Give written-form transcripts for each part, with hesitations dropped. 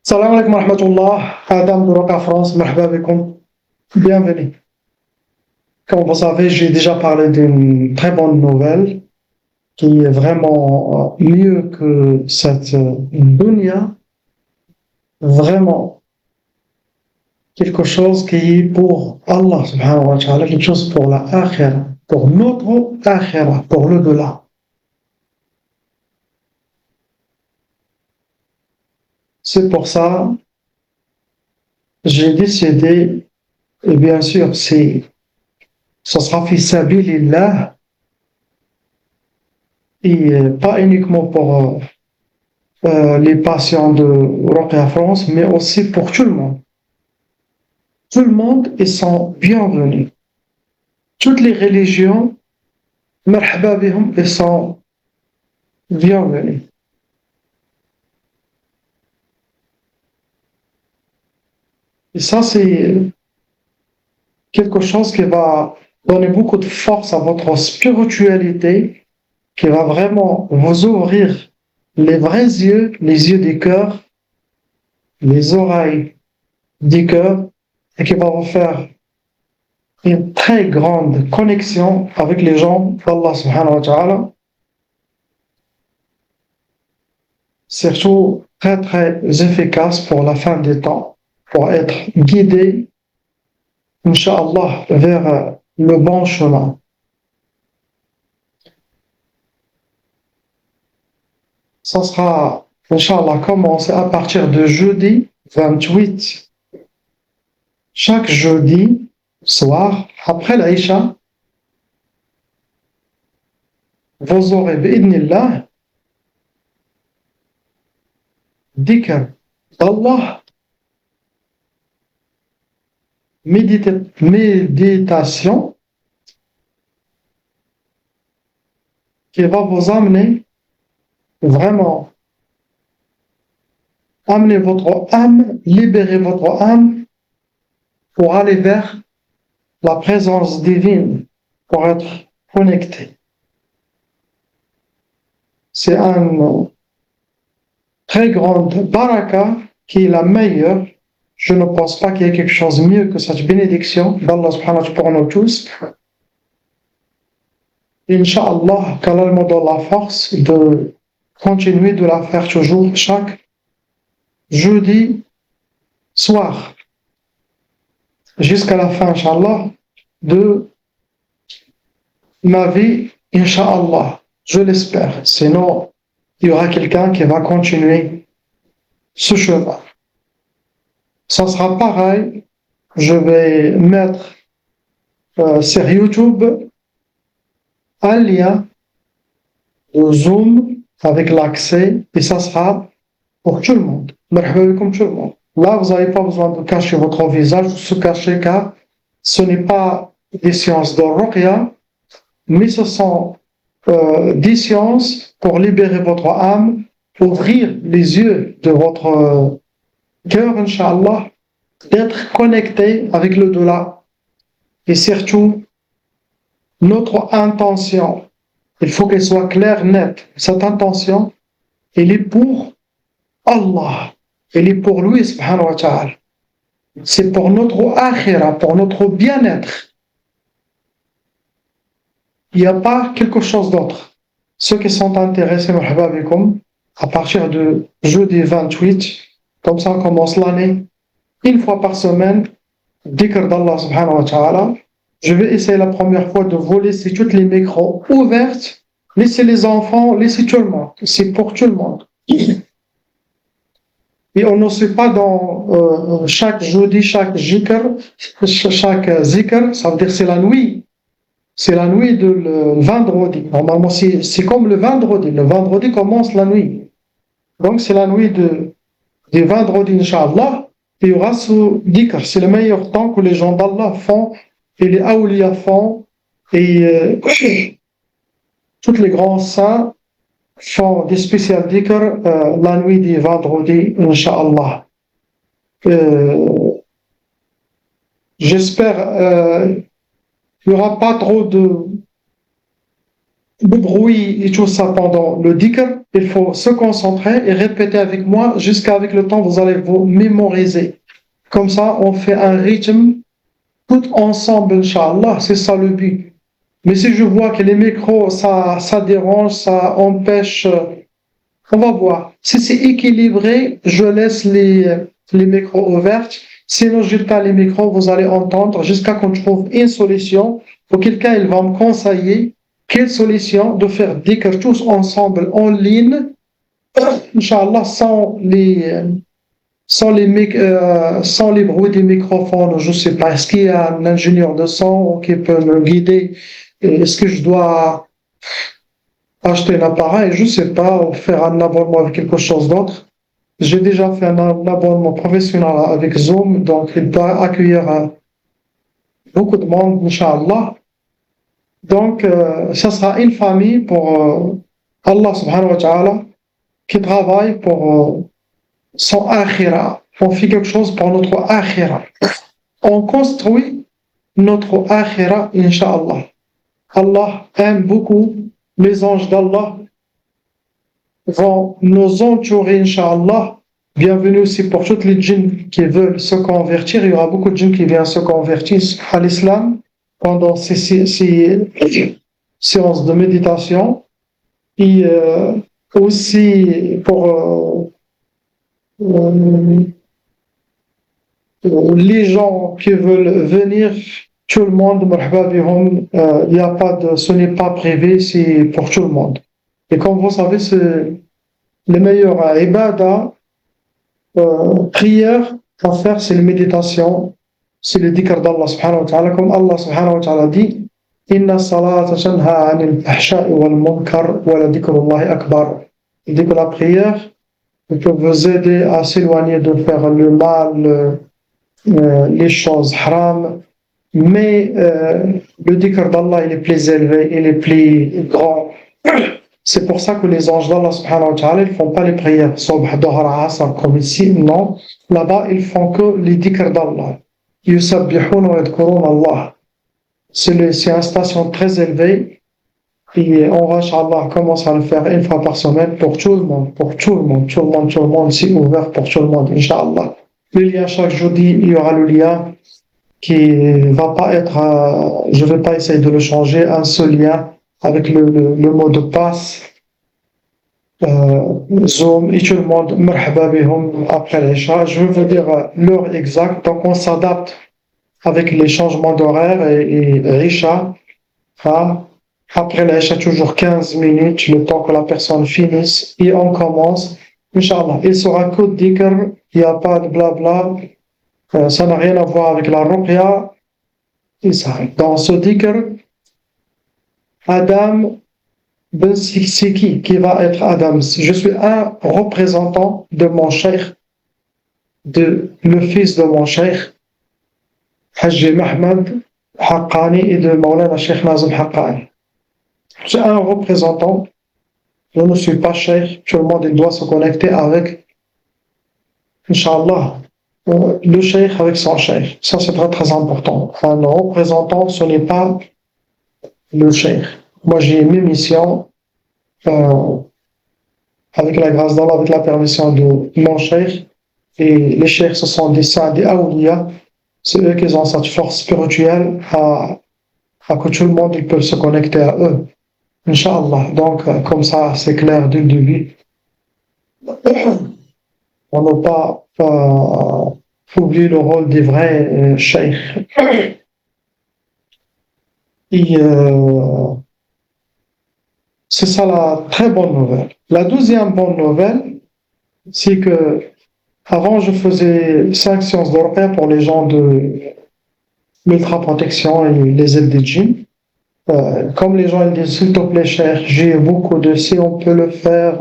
Salam alaikum wa rahmatullah, Adam de Roca France, marhaba avec. Bienvenue. Comme vous savez, j'ai déjà parlé d'une très bonne nouvelle qui est vraiment mieux que cette dunya, vraiment quelque chose qui est pour Allah subhanahu wa ta'ala, quelque chose pour la akhira, pour notre akhira, pour le delà. C'est pour ça j'ai décidé, et bien sûr, ce sera fi sabilillah, et pas uniquement pour les patients de Roquia France, mais aussi pour tout le monde. Tout le monde, ils sont bienvenus. Toutes les religions, marhaba bihum, ils sont bienvenus. Et ça, c'est quelque chose qui va donner beaucoup de force à votre spiritualité, qui va vraiment vous ouvrir les vrais yeux, les yeux du cœur, les oreilles du cœur, et qui va vous faire une très grande connexion avec les gens d'Allah subhanahu wa ta'ala, surtout très très efficace pour la fin des temps, pour être guidé, Inch'Allah, vers le bon chemin. Ça sera, Inch'Allah, commencé à partir de jeudi 28. Chaque jeudi soir, après l'Aïcha, vous aurez, bi'idnillah, dhikr d'Allah, méditation qui va vous amener vraiment, amener votre âme, libérer votre âme pour aller vers la présence divine, pour être connecté. C'est une très grande baraka qui est la meilleure. Je ne pense pas qu'il y ait quelque chose de mieux que cette bénédiction d'Allah subhanahu wa ta'ala pour nous tous. Inch'Allah, qu'Allah me donne la force de continuer de la faire toujours chaque jeudi soir, jusqu'à la fin, Inch'Allah, de ma vie, Inch'Allah. Je l'espère. Sinon, il y aura quelqu'un qui va continuer ce chemin. Ça sera pareil. Je vais mettre sur YouTube un lien de Zoom avec l'accès et ça sera pour tout le monde. Comme tout le monde. Là, vous n'avez pas besoin de cacher votre visage, de se cacher car ce n'est pas des sciences de Ruqya, mais ce sont des sciences pour libérer votre âme, ouvrir les yeux de votre cœur, Inch'Allah, d'être connecté avec le delà. Et surtout, notre intention, il faut qu'elle soit claire, nette. Cette intention, elle est pour Allah. Elle est pour lui, subhanahu wa ta'ala. C'est pour notre akhira, pour notre bien-être. Il n'y a pas quelque chose d'autre. Ceux qui sont intéressés, marhaba abikum, à partir de jeudi 28, comme ça on commence l'année, une fois par semaine, dhikr d'Allah subhanahu wa ta'ala. Je vais essayer la première fois de vous laisser toutes les micros ouvertes, laisser les enfants, laisser tout le monde. C'est pour tout le monde. Et on ne sait pas dans chaque jeudi, chaque zikr, ça veut dire c'est la nuit. C'est la nuit de le vendredi. Normalement, c'est comme le vendredi. Le vendredi commence la nuit. Donc, c'est la nuit du vendredi, Inch'Allah. Il y aura ce dhikr. C'est le meilleur temps que les gens d'Allah font et les awliya font. Et tous les grands saints font des spéciales dhikr la nuit du vendredi, Inch'Allah. J'espère il n'y aura pas trop de bruit et tout ça pendant le dhikr. il faut se concentrer et répéter avec moi jusqu'à avec le temps, vous allez vous mémoriser. Comme ça, on fait un rythme tout ensemble, Inch'Allah, c'est ça le but. Mais si je vois que les micros, ça dérange, ça empêche, on va voir. Si c'est équilibré, je laisse les micros ouverts. Sinon, je pas les micros, vous allez entendre jusqu'à qu'on trouve une solution. Auquel cas, il va me conseiller quelle solution de faire dhikr tous ensemble en ligne, Inch'Allah, sans les bruits des microphones. Je ne sais pas, est-ce qu'il y a un ingénieur de son qui peut me guider? Est-ce que je dois acheter un appareil? Je ne sais pas, ou faire un abonnement avec quelque chose d'autre. J'ai déjà fait un abonnement professionnel avec Zoom, donc il doit accueillir beaucoup de monde, Inch'Allah. Donc, ça sera une famille pour Allah subhanahu wa ta'ala qui travaille pour son akhira. On fait quelque chose pour notre akhira. On construit notre akhira, Inch'Allah. Allah aime beaucoup. Les anges d'Allah vont nous entourer, Inch'Allah. Bienvenue aussi pour toutes les djinns qui veulent se convertir. Il y aura beaucoup de djinns qui viennent se convertir à l'islam pendant ces séances de méditation. Et aussi pour les gens qui veulent venir, tout le monde, marhaba bihum, y a pas de, ce n'est pas privé, c'est pour tout le monde. Et comme vous savez, c'est le meilleur ibadah, prière à faire, c'est la méditation, c'est le dhikr d'Allah subhanahu wa ta'ala, comme Allah subhanahu wa ta'ala dit, Inna salata tanha anil fahsha'i wal munkar wa la dhikrullahi akbar. Il dit que la prière peut vous aider à s'éloigner de faire le mal, les choses haram, mais le dhikr d'Allah il est plus élevé, il est plus grand. C'est pour ça que les anges d'Allah subhanahu wa ta'ala ils font pas les prières subh, dhuhr, asr comme ici, non. Là-bas ils font que les dhikr d'Allah. Yusabbihun wa yadhkurun Allah. C'est une station très élevée et on va, Inch'Allah, commencer à le faire une fois par semaine pour tout le monde, tout le monde, c'est ouvert pour tout le monde, Inch'Allah. Le lien chaque jeudi, il y aura le lien qui va pas être, je vais pas essayer de le changer, un seul lien avec le mot de passe, Zoom, et tout le monde, marhaba bihum après l'Isha. Je vais vous dire l'heure exacte, donc on s'adapte avec les changements d'horaire et Isha. Après l'Isha, toujours 15 minutes, le temps que la personne finisse, et on commence. Inch'Allah, il sera que dhikr, il n'y a pas de blabla, ça n'a rien à voir avec la ruqya. Dans ce dhikr, Adam ben Siki, qui va être Adam? Je suis un représentant de mon cheikh, le fils de mon cheikh, Haji Mahmoud Haqqani et de Maulana Cheikh Nazim Haqqani. J'ai un représentant, je ne suis pas cheikh, tout le monde il doit se connecter avec, Inch'Allah, le cheikh avec son cheikh. Ça c'est très très important. Un représentant, ce n'est pas le cheikh. Moi j'ai mes missions, avec la grâce d'Allah, avec la permission de mon cheikh, et les cheikhs ce sont des saints, des awliya, c'est eux qui ont cette force spirituelle à que tout le monde il peut se connecter à eux. Inch'Allah. Donc, comme ça, c'est clair dès le début. On n'a pas oublié le rôle des vrais cheikhs. Et c'est ça la très bonne nouvelle. La deuxième bonne nouvelle, c'est que avant je faisais 5 séances de repère pour les gens de l'ultra-protection et les aides des djinns. Comme les gens ils disent, s'il te plaît cher, j'ai beaucoup de si on peut le faire,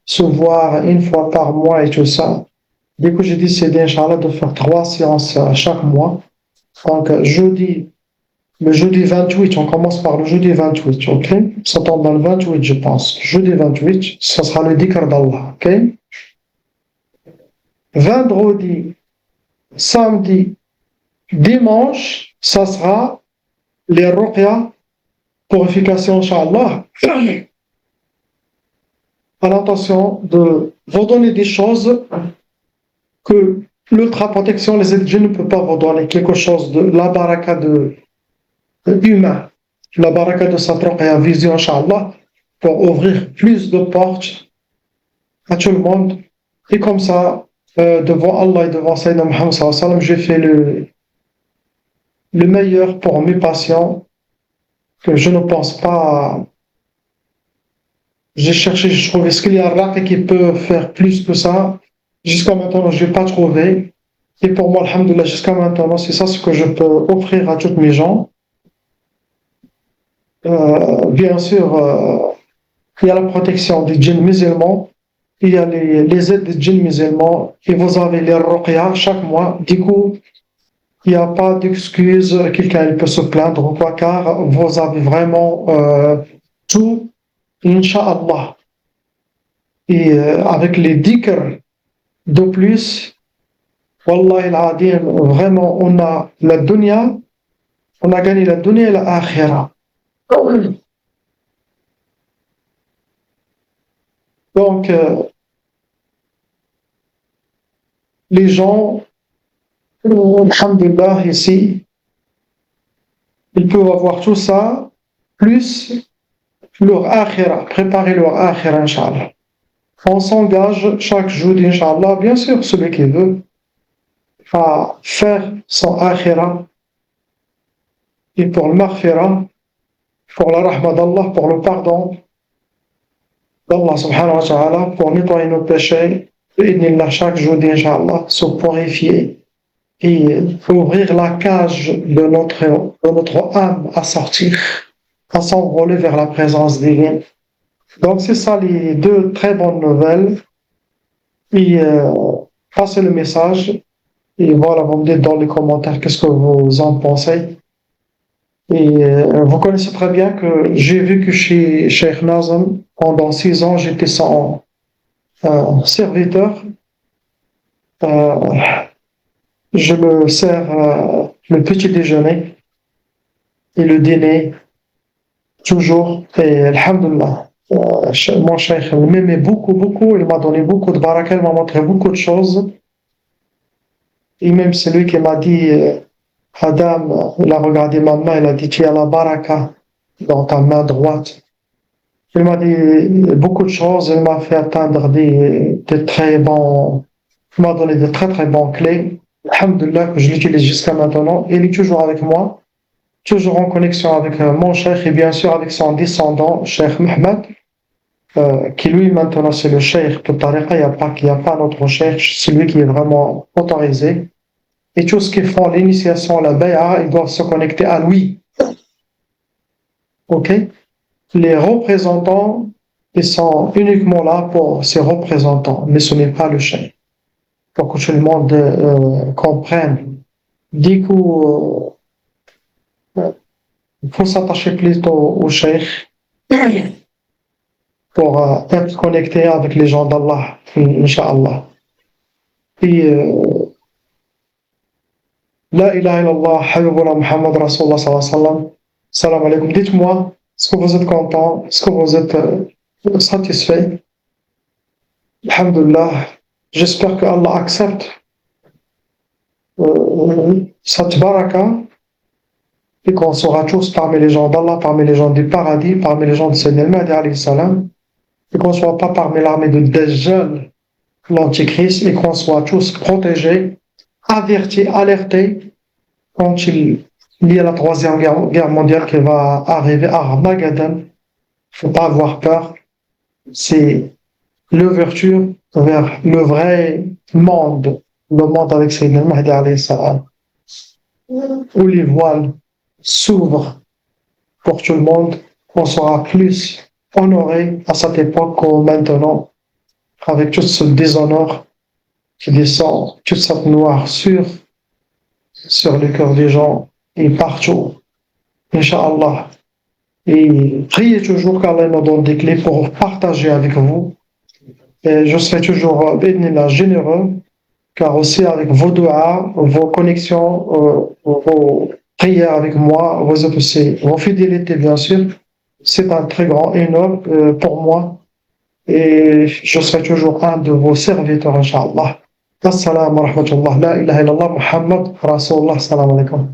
se voir une fois par mois et tout ça. Du coup, j'ai décidé, Inch'Allah, de faire 3 séances chaque mois. Donc, le jeudi 28, on commence par le jeudi 28, ok? Ça tombe dans le 28, je pense. Jeudi 28, ce sera le dhikr d'Allah, ok? Vendredi, samedi, dimanche, ça sera les ruqya, purification, Inch'Allah. a l'intention de vous donner des choses que l'ultra-protection, les aides ne peut pas vous donner. Quelque chose de la baraka de humain, la baraka de sa propre vision, Inch'Allah, pour ouvrir plus de portes à tout le monde. Et comme ça, devant Allah et devant Sayyidina Muhammad sallallahu alayhi wa sallam, j'ai fait le meilleur pour mes patients, que je ne pense pas. J'ai cherché, j'ai trouvé ce qu'il y a là qui peut faire plus que ça. Jusqu'à maintenant, je n'ai pas trouvé. Et pour moi, alhamdoulilah, jusqu'à maintenant, c'est ça ce que je peux offrir à toutes mes gens. Bien sûr, il y a la protection des djinns musulmans, il y a les aides des djinns musulmans, et vous avez les ruqya chaque mois. Du coup, il n'y a pas d'excuse, quelqu'un peut se plaindre ou quoi, car vous avez vraiment tout, Inch'Allah. Et avec les dhikr de plus, Wallahi al-Adim, vraiment, on a la dunya, on a gagné la dunya et la akhira. Donc, les gens, alhamdulillah, ici, ils peuvent avoir tout ça, plus leur akhira, préparer leur akhira, Inch'Allah. On s'engage chaque jour, Inch'Allah, bien sûr, celui qui veut, à faire son akhira, et pour le maghfira, pour la rahma d'Allah, pour le pardon d'Allah subhanahu wa ta'ala, pour nettoyer nos péchés, et chaque jour, Inch'Allah, se purifier et ouvrir la cage de notre âme à sortir, à s'envoler vers la présence divine. Donc c'est ça les deux très bonnes nouvelles. Et passez le message. Et voilà, vous me dites dans les commentaires qu'est-ce que vous en pensez. Et vous connaissez très bien que j'ai vécu chez Cheikh Nazem pendant 6 ans, j'étais son serviteur. Je me sers le petit déjeuner et le dîner toujours. Et alhamdulillah, mon cheikh m'aimait beaucoup, beaucoup. Il m'a donné beaucoup de baraka, il m'a montré beaucoup de choses. Et même celui qui m'a dit, Adam, il a regardé ma main, il a dit, tu as la baraka dans ta main droite. Il m'a dit beaucoup de choses, il m'a fait atteindre des très bons, il m'a donné de très très bons clés. Alhamdulillah, que je l'utilise jusqu'à maintenant. Il est toujours avec moi, toujours en connexion avec mon cheikh et bien sûr avec son descendant, Cheikh Mohamed, qui lui maintenant c'est le cheikh de Tariqa, il n'y a pas notre cheikh, c'est lui qui est vraiment autorisé. Et tous ceux qui font l'initiation, la bay'a, ils doivent se connecter à lui. Ok? Les représentants, ils sont uniquement là pour ces représentants, mais ce n'est pas le cheikh. Pour que tout le monde comprenne. Du coup, il faut s'attacher plutôt au cheikh pour être connecté avec les gens d'Allah, Inch'Allah. Et La ilaha illallah, Habibullah Muhammad Rasulullah sallallahu alayhi wa sallam. Salam alaikum. Dites-moi, est-ce que vous êtes content? Est-ce que vous êtes satisfait? Alhamdulillah. J'espère que Allah accepte cette baraka et qu'on sera tous parmi les gens d'Allah, parmi les gens du paradis, parmi les gens de Sayyidina Mahdi alayhi salam, et qu'on ne soit pas parmi l'armée de Dajjal, l'Antichrist, et qu'on soit tous protégés, avertis, alertés quand il y a la troisième guerre mondiale qui va arriver à Armageddon. Il ne faut pas avoir peur. C'est l'ouverture vers le vrai monde, le monde avec Sayyidina Mahdi alayhi salam, où les voiles s'ouvrent pour tout le monde. On sera plus honoré à cette époque que maintenant, avec tout ce déshonneur qui descend, toute cette noirceur sur le cœur des gens et partout. Inch'Allah. Et priez toujours qu'Allah nous donne des clés pour partager avec vous. Et je serai toujours généreux, car aussi avec vos doigts, vos connexions, vos prières avec moi, vos fidélités bien sûr, c'est un très grand honneur pour moi. et je serai toujours un de vos serviteurs, Inch'Allah. Assalamu alaikum wa rahmatullah. La ilaha illallah Muhammad Rasulullah. Salam alaikum.